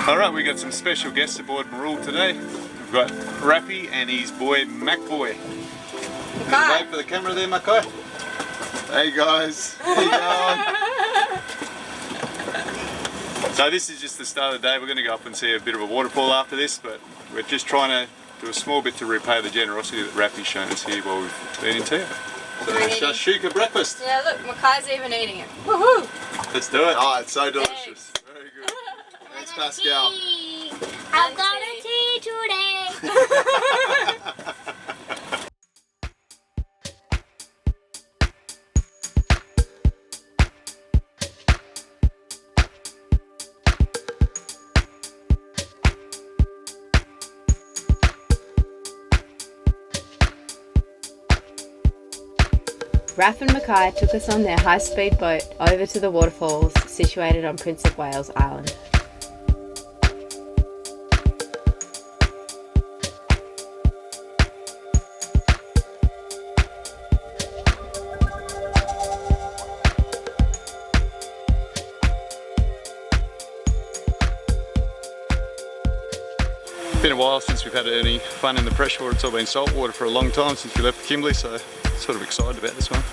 Alright, we got some special guests aboard Marul today. We've got Rappy and his boy Macboy. Wait for the camera there, Makai. Hey guys, how you going? So this is just the start of the day. We're going to go up and see a bit of a waterfall after this, but we're just trying to do a small bit to repay the generosity that Rappy's shown us here while we've been in town. So shashika breakfast. Yeah, look, Makai's even eating it. Woohoo! Let's do it. Oh, it's so delicious. Very good. Thanks, Pascal. I've got a tea today. Raph and Mackay took us on their high-speed boat over to the waterfalls situated on Prince of Wales Island. It's been a while since we've had any fun in the freshwater. It's all been saltwater for a long time since we left Kimberley, so sort of excited about this one.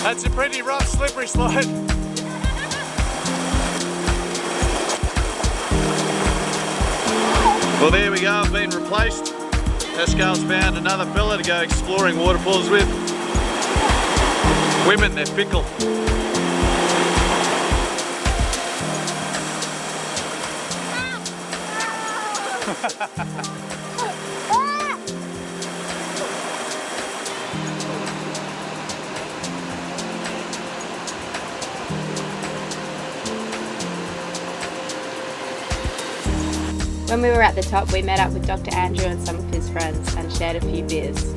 That's a pretty rough, slippery slide. Well, there we go, I've been replaced. Pascal's found another fella to go exploring waterfalls with. Women, they're fickle. When we were at the top, we met up with Dr. Andrew and some of his friends and shared a few beers.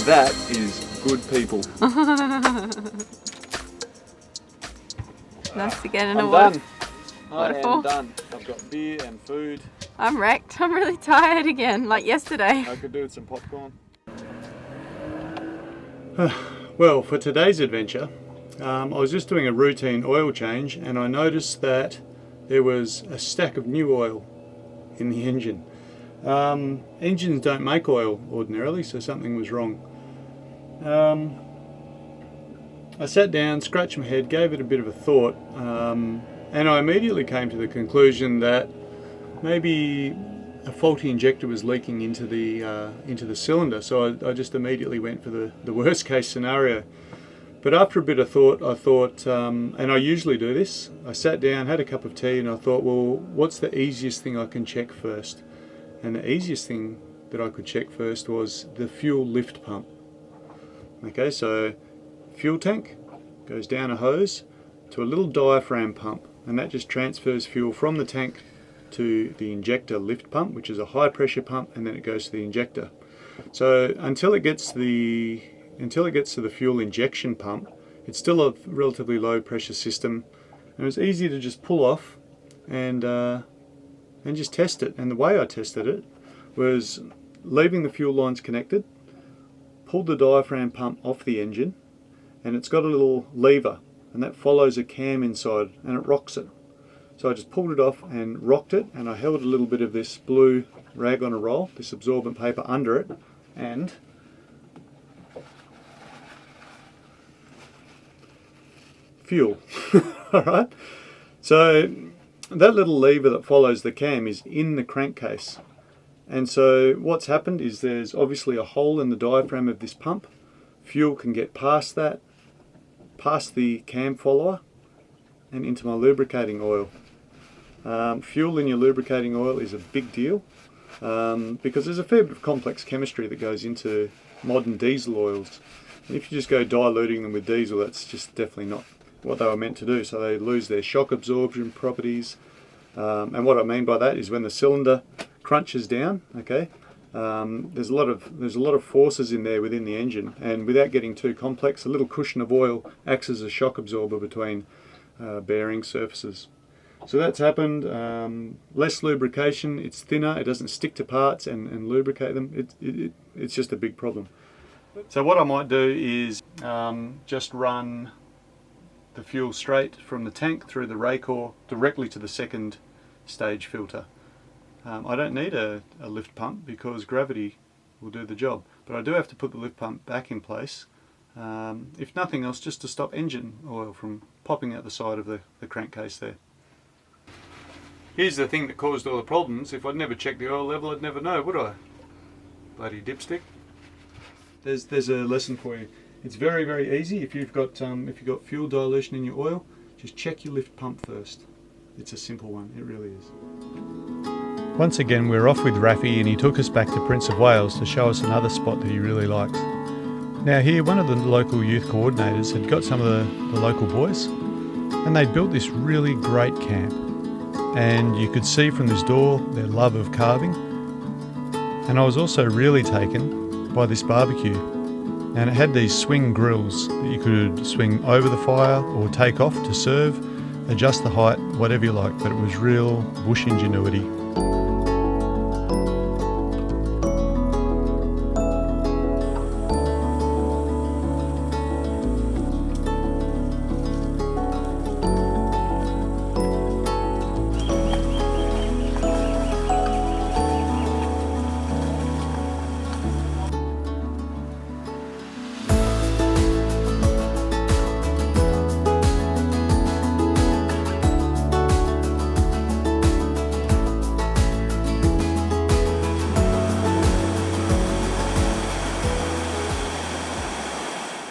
That is good people. Nice to get in I'm a done. waterfall. I am done. I've got beer and food. I'm wrecked. I'm really tired again, like yesterday. I could do with some popcorn. Well, for today's adventure, I was just doing a routine oil change and I noticed that there was a stack of new oil in the engine. Engines don't make oil ordinarily, so something was wrong. I sat down, scratched my head, gave it a bit of a thought, and I immediately came to the conclusion that maybe a faulty injector was leaking into the cylinder. So I just immediately went for the worst case scenario. But after a bit of thought, I thought, and I usually do this, I sat down, had a cup of tea, and I thought, well, what's the easiest thing I can check first? And the easiest thing that I could check first was the fuel lift pump. Okay, so fuel tank goes down a hose to a little diaphragm pump, and that just transfers fuel from the tank to the injector lift pump, which is a high pressure pump, and then it goes to the injector. So until it gets to the fuel injection pump, it's still a relatively low pressure system, and it's easy to just pull off and just test it. And the way I tested it was leaving the fuel lines connected, pulling the fuel injection pump, and then just testing the fuel. And the way I tested it was leaving the fuel lines connected, pulling the fuel injection pump, and then just testing the fuel. And the way I tested it was leaving the fuel lines connected, pulling the fuel injection pump, and then just testing the fuel. And the way I tested it was leaving the fuel lines connected, pulling the fuel injection pump, and then just testing the fuel. pulled the diaphragm pump off the engine, and it's got a little lever, and that follows a cam inside, and it rocks it. So I just pulled it off and rocked it, and I held a little bit of this blue rag on a roll, this absorbent paper under it, and fuel. Alright, so that little lever that follows the cam is in the crankcase, and so what's happened is there's obviously a hole in the diaphragm of this pump. Fuel can get past that, past the cam follower, and into my lubricating oil. Fuel in your lubricating oil is a big deal because there's a fair bit of complex chemistry that goes into modern diesel oils, and if you just go diluting them with diesel, that's just definitely not what they were meant to do. So they lose their shock absorption properties, and what I mean by that is when the cylinder crunches down, okay, there's a lot of forces in there within the engine, and without getting too complex, a little cushion of oil acts as a shock absorber between bearing surfaces. So that's happened. Less lubrication, it's thinner, it doesn't stick to parts and lubricate them. It's just a big problem. So what I might do is just run the fuel straight from the tank through the Roko directly to the second stage filter. I don't need a lift pump because gravity will do the job, but I do have to put the lift pump back in place, if nothing else just to stop engine oil from popping out the side of the crankcase there. Here's the thing that caused all the problems. If I'd never checked the oil level, I'd never know, would I? Bloody dipstick. There's a lesson for you. It's very, very easy. If you've got fuel dilution in your oil, just check your lift pump first. It's a simple one, it really is. Once again, we're off with Rafi, and he took us back to Prince of Wales to show us another spot that he really likes. Now here, one of the local youth coordinators had got some of the local boys, and they'd built this really great camp. And you could see from this door their love of carving. And I was also really taken by this barbecue. And it had these swing grills that you could swing over the fire or take off to serve, adjust the height, whatever you like, but it was real bush ingenuity.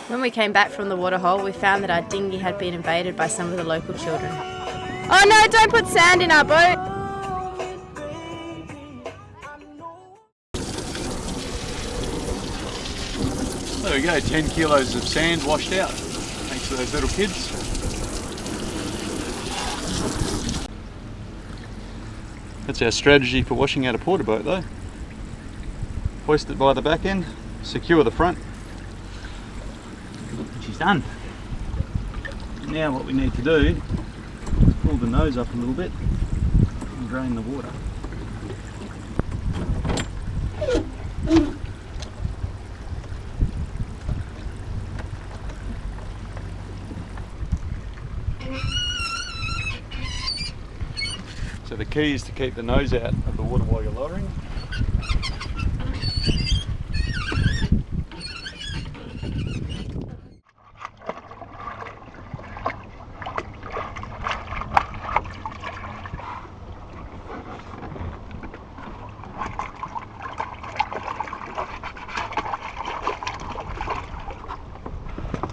When we came back from the waterhole, we found that our dinghy had been invaded by some of the local children. Oh no, don't put sand in our boat! There we go, 10 kilos of sand washed out. Thanks to those little kids. That's our strategy for washing out a Portabote though. Hoist it by the back end, secure the front. She's done. Now what we need to do is pull the nose up a little bit and drain the water. So the key is to keep the nose out of the water while you're lowering.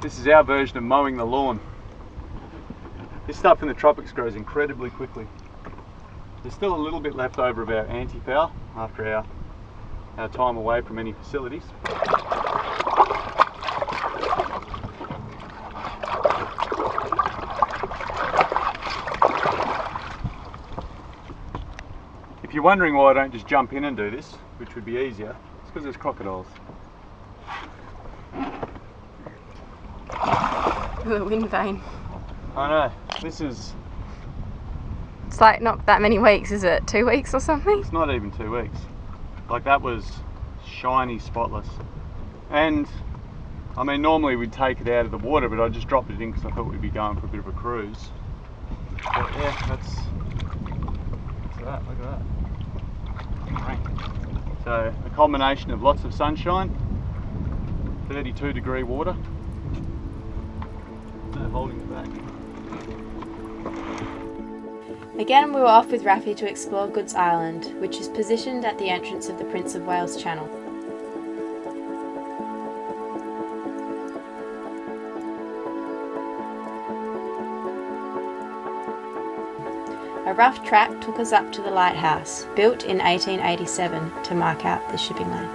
This is our version of mowing the lawn. This stuff in the tropics grows incredibly quickly. There's still a little bit left over of our anti-foul after our time away from any facilities. If you're wondering why I don't just jump in and do this, which would be easier, it's because there's crocodiles. The wind vane. I know, this is... It's like not that many weeks, is it? 2 weeks or something? It's not even 2 weeks. Like that was shiny, spotless. And I mean, normally we'd take it out of the water, but I just dropped it in because I thought we'd be going for a bit of a cruise. But yeah, that's that. Look at that. So a combination of lots of sunshine, 32-degree water, no holding it back. Again, we were off with Rafi to explore Goods Island, which is positioned at the entrance of the Prince of Wales Channel. A rough track took us up to the lighthouse, built in 1887 to mark out the shipping lane.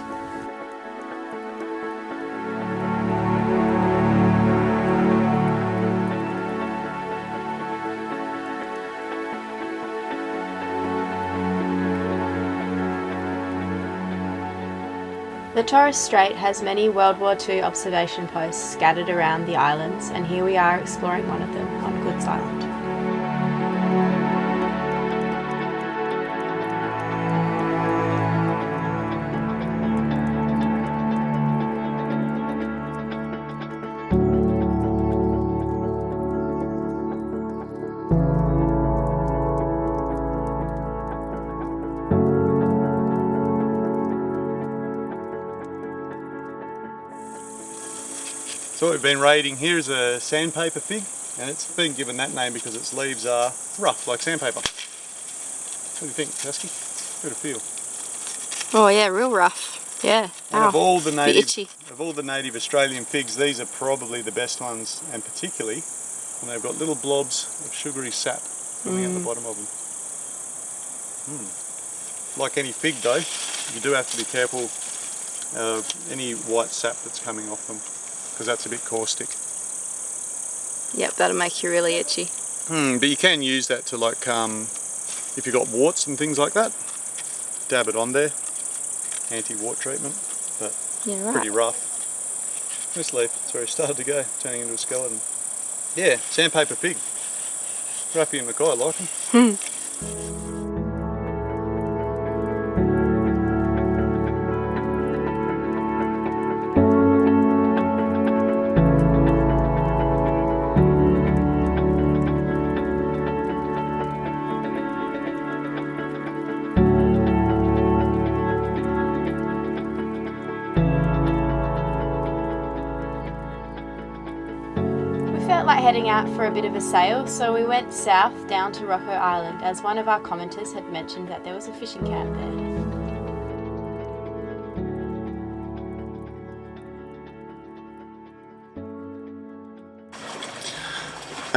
The Torres Strait has many World War II observation posts scattered around the islands, and here we are exploring one of them on Goods Island. So what we've been raiding here is a sandpaper fig, and it's been given that name because its leaves are rough, like sandpaper. What do you think, Tusky? Good a feel. Oh yeah, real rough. Yeah. And of all the native Australian figs, these are probably the best ones, and particularly when they've got little blobs of sugary sap coming out the bottom of them. Like any fig though, you do have to be careful of any white sap that's coming off them, because that's a bit caustic. Yep, that'll make you really itchy. But you can use that to, like, if you've got warts and things like that, dab it on there. Anti-wart treatment, but Yeah, right. pretty rough. This leaf, it's already started to go, turning into a skeleton. Yeah, sandpaper pig. Rafi and Mackay like them. Felt like heading out for a bit of a sail, so we went south down to Roko Island, as one of our commenters had mentioned that there was a fishing camp there.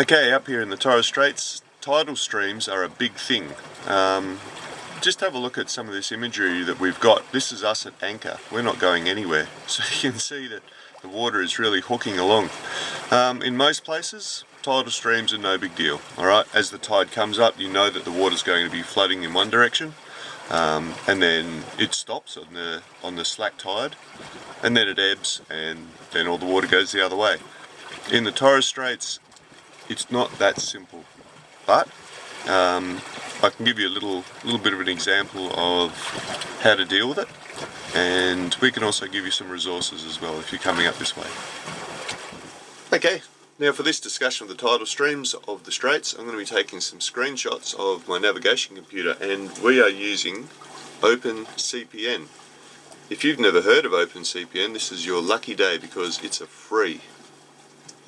Okay, up here in the Torres Straits, tidal streams are a big thing. Just have a look at some of this imagery that we've got. This is us at anchor. We're not going anywhere. So you can see that the water is really hooking along. In most places, tidal streams are no big deal. Alright, as the tide comes up, you know that the water's going to be flooding in one direction, and then it stops on the slack tide, and then it ebbs, and then all the water goes the other way. In the Torres Straits, it's not that simple, but I can give you a little bit of an example of how to deal with it, and we can also give you some resources as well if you're coming up this way. Okay, now for this discussion of the tidal streams of the Straits, I'm going to be taking some screenshots of my navigation computer, and we are using OpenCPN. If you've never heard of OpenCPN, this is your lucky day, because it's a free,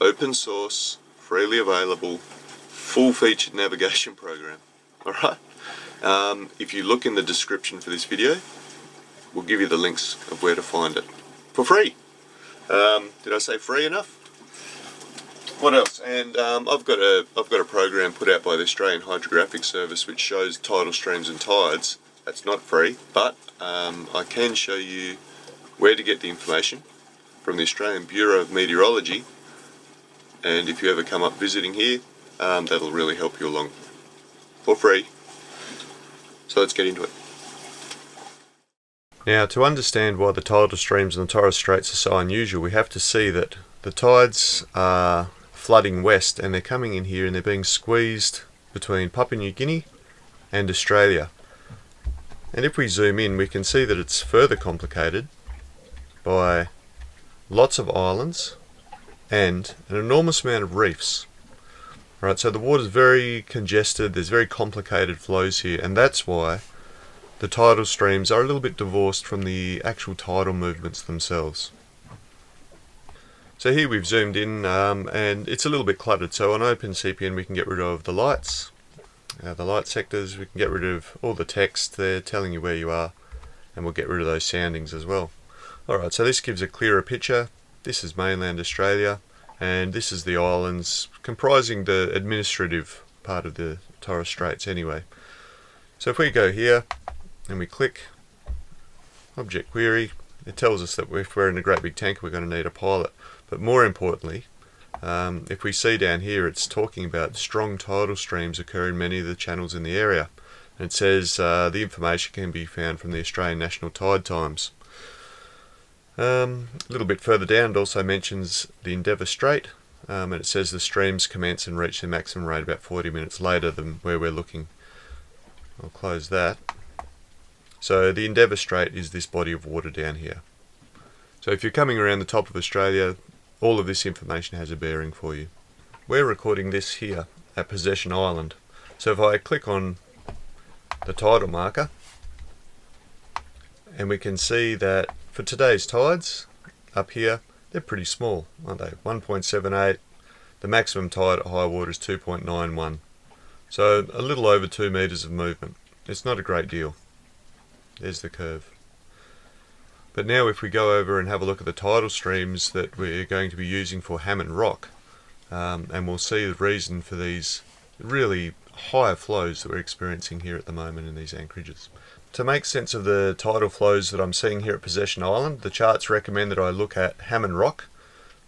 open source, freely available, full-featured navigation program. Alright? If you look in the description for this video, we'll give you the links of where to find it for free. Did I say free enough? What else? And I've got a program put out by the Australian Hydrographic Service which shows tidal streams and tides. That's not free, but I can show you where to get the information from the Australian Bureau of Meteorology, and if you ever come up visiting here, that'll really help you along for free. So let's get into it. Now, to understand why the tidal streams in the Torres Straits are so unusual, we have to see that the tides are flooding west, and they're coming in here and they're being squeezed between Papua New Guinea and Australia. And if we zoom in, we can see that it's further complicated by lots of islands, and an enormous amount of reefs. Right, so the water's very congested, there's very complicated flows here, and that's why the tidal streams are a little bit divorced from the actual tidal movements themselves. So here we've zoomed in and it's a little bit cluttered. So on OpenCPN we can get rid of the lights, the light sectors, we can get rid of all the text there telling you where you are, and we'll get rid of those soundings as well. Alright, so this gives a clearer picture. This is mainland Australia, and this is the islands comprising the administrative part of the Torres Straits anyway. So if we go here and we click Object Query, it tells us that if we're in a great big tanker we're going to need a pilot. But more importantly, if we see down here, it's talking about strong tidal streams occur in many of the channels in the area. And it says the information can be found from the Australian National Tide Times. A little bit further down it also mentions the Endeavour Strait, and it says the streams commence and reach their maximum rate about 40 minutes later than where we're looking. I'll close that. So the Endeavour Strait is this body of water down here. So if you're coming around the top of Australia, all of this information has a bearing for you. We're recording this here at Possession Island. So if I click on the tidal marker, and we can see that for today's tides up here, they're pretty small, aren't they? 1.78. The maximum tide at high water is 2.91. So a little over 2 meters of movement. It's not a great deal. There's the curve. But now if we go over and have a look at the tidal streams that we're going to be using for Hammond Rock, and we'll see the reason for these really higher flows that we're experiencing here at the moment in these anchorages. To make sense of the tidal flows that I'm seeing here at Possession Island, the charts recommend that I look at Hammond Rock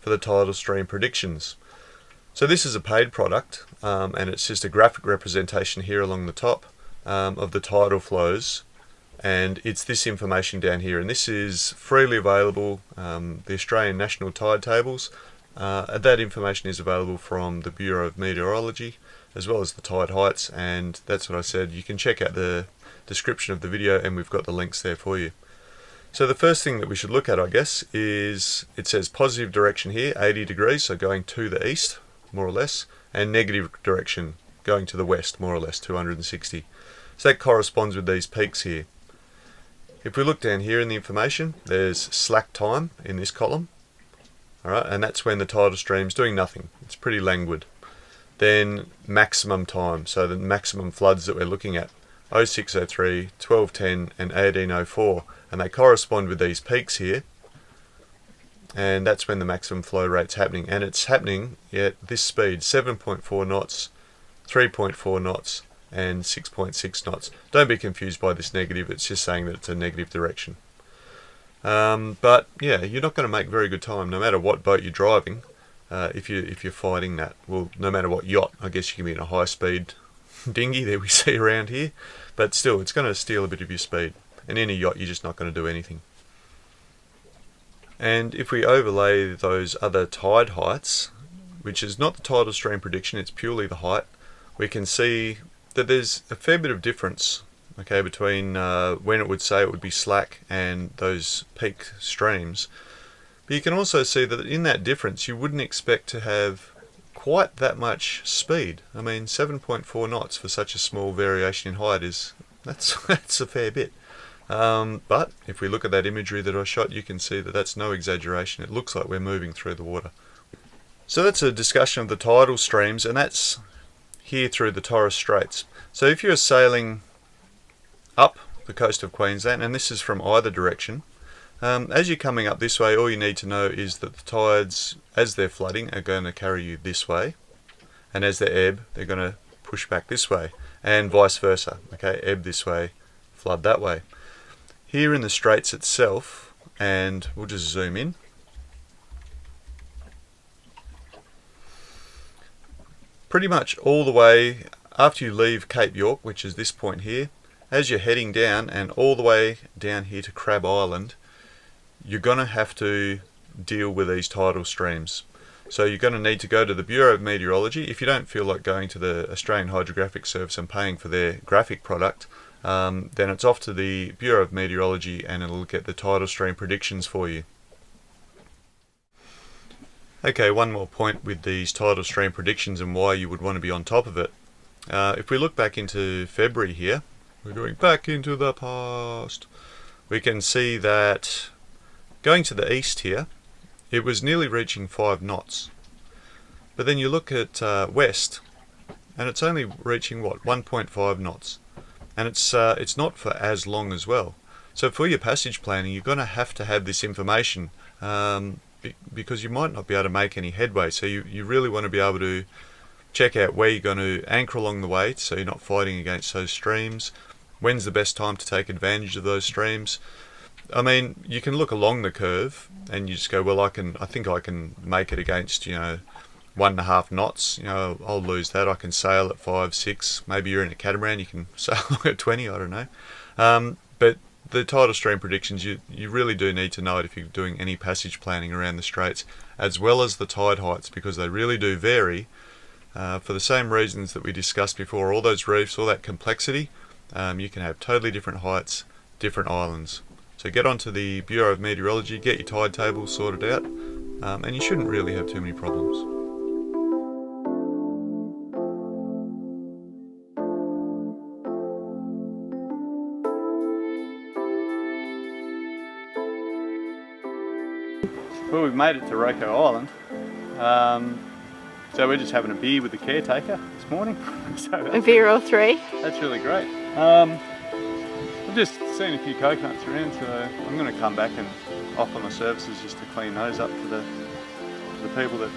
for the tidal stream predictions. So this is a paid product, and it's just a graphic representation here along the top of the tidal flows, and it's this information down here, and this is freely available, the Australian National Tide Tables. That information is available from the Bureau of Meteorology as well as the tide heights, and that's what I said. You can check out the description of the video and we've got the links there for you. So the first thing that we should look at, I guess, is it says positive direction here, 80 degrees, so going to the east more or less, and negative direction going to the west more or less, 260. So that corresponds with these peaks here. If we look down here in the information, there's slack time in this column, alright, and that's when the tidal stream's doing nothing. It's pretty languid. Then maximum time, so the maximum floods that we're looking at, 0603, 1210 and 1804, and they correspond with these peaks here, and that's when the maximum flow rate's happening, and it's happening at this speed, 7.4 knots, 3.4 knots and 6.6 knots. Don't be confused by this negative, it's just saying that it's a negative direction. But yeah, you're not going to make very good time no matter what boat you're driving if you're fighting that. Well, no matter what yacht, I guess you can be in a high speed dinghy that we see around here, but still it's going to steal a bit of your speed, and in a yacht you're just not going to do anything. And if we overlay those other tide heights, which is not the tidal stream prediction, it's purely the height, we can see that there's a fair bit of difference, okay, between when it would say it would be slack and those peak streams. But you can also see that in that difference you wouldn't expect to have quite that much speed. I mean, 7.4 knots for such a small variation in height that's a fair bit. But if we look at that imagery that I shot, you can see that that's no exaggeration. It looks like we're moving through the water. So that's a discussion of the tidal streams, and that's here through the Torres Straits. So if you're sailing up the coast of Queensland, and this is from either direction, as you're coming up this way, all you need to know is that the tides, as they're flooding, are going to carry you this way, and as they ebb, they're going to push back this way, and vice versa. Okay, ebb this way, flood that way. Here in the Straits itself, and we'll just zoom in, pretty much all the way after you leave Cape York, which is this point here, as you're heading down and all the way down here to Crab Island, you're going to have to deal with these tidal streams. So you're going to need to go to the Bureau of Meteorology. If you don't feel like going to the Australian Hydrographic Service and paying for their graphic product, then it's off to the Bureau of Meteorology and it'll get the tidal stream predictions for you. Okay, one more point with these tidal stream predictions and why you would want to be on top of it. If we look back into February here, we're going back into the past, we can see that going to the east here, it was nearly reaching 5 knots. But then you look at west, and it's only reaching, what, 1.5 knots. And it's not for as long as well. So for your passage planning, you're going to have this information because you might not be able to make any headway. So you really want to be able to check out where you're going to anchor along the way so you're not fighting against those streams. When's the best time to take advantage of those streams? I mean, you can look along the curve and you just go, well, I think I can make it against, 1.5 knots. I'll lose that. I can sail at 5, 6. Maybe you're in a catamaran, you can sail at 20. I don't know. But the tidal stream predictions, you really do need to know it if you're doing any passage planning around the straits, as well as the tide heights, because they really do vary for the same reasons that we discussed before. All those reefs, all that complexity, you can have totally different heights, different islands. So get onto the Bureau of Meteorology, get your tide tables sorted out, and you shouldn't really have too many problems. Well, we've made it to Roko Island, so we're just having a beer with the caretaker this morning. A beer or 3. That's really great. I've just seen a few coconuts around, so I'm going to come back and offer my services just to clean those up for the people that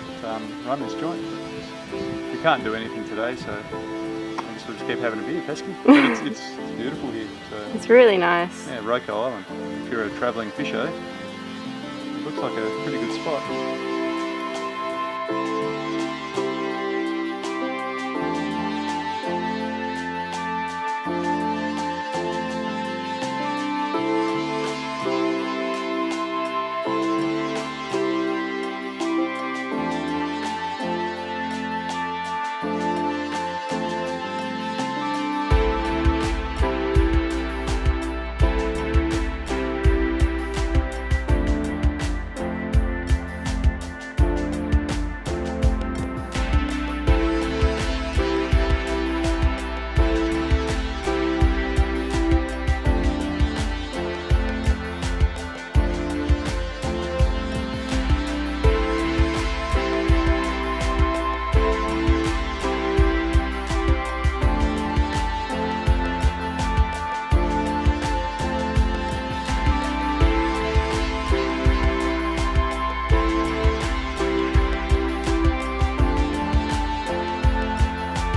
run this joint. We can't do anything today, so I guess we'll just keep having a beer, pesky. But it's beautiful here. So, it's really nice. yeah, Roko Island. If you're a travelling fisher, looks like a pretty good spot.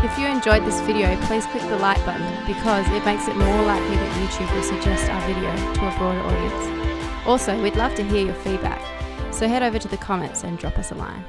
If you enjoyed this video, please click the like button because it makes it more likely that YouTube will suggest our video to a broader audience. Also, we'd love to hear your feedback, so head over to the comments and drop us a line.